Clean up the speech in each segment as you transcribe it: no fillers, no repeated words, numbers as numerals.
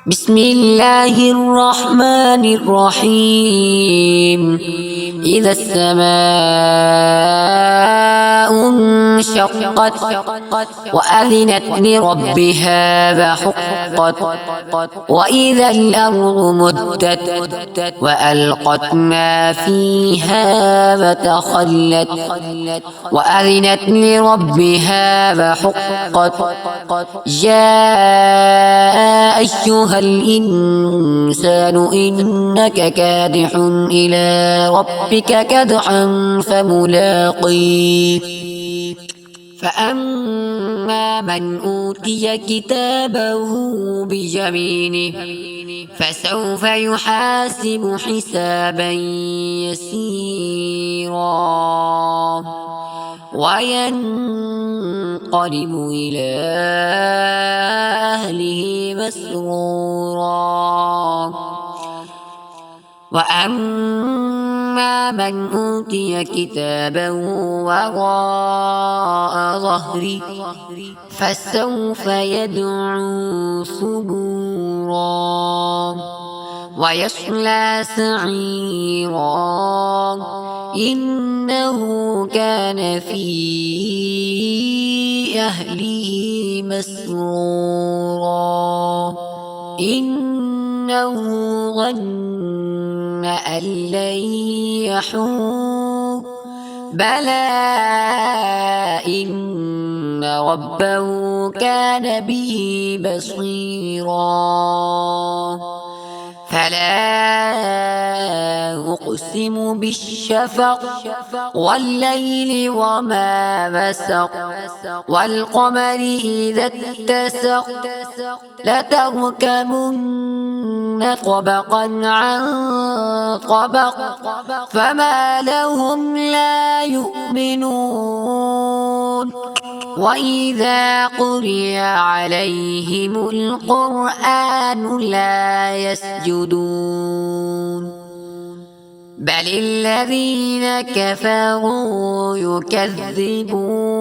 بسم الله الرحمن الرحيم. إذا السماء انشقت وأذنت لربها وحقت، وإذا الأرض مدت وألقت ما فيها وتخلت، وأذنت لربها وحقت. يا أيها الإنسان إنك كادح إلى ربك كدحا فملاقيه. فأما من أوتي كتابه بيمينه فسوف يحاسب حسابا يسيرا وينقلب إلى أهله مسرورا. وأما من أوتي كتابه وراء ظهره فسوف يدعو ثبورا ويصلى سعيرا إنه كان في أهله مسرورا إنه ظن أن لن يحور بلى إن ربه كان به بصيرا. فلا أقسم بالشفق والليل وما وسق والقمر إذا اتسق لتركبن طبقا عن طبق فما لهم لا يؤمنون. وإذا قرئ عليهم القرآن لا يسجدون بل الذين كفروا يكذبون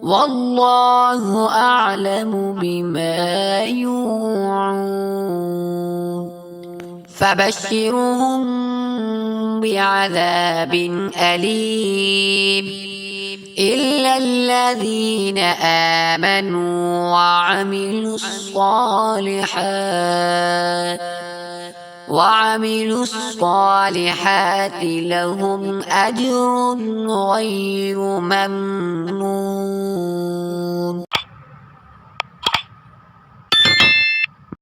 والله أعلم بما يوعون. فبشرهم بعذاب أليم إلا الذين آمنوا وعملوا الصالحات لهم أجر غير ممنون.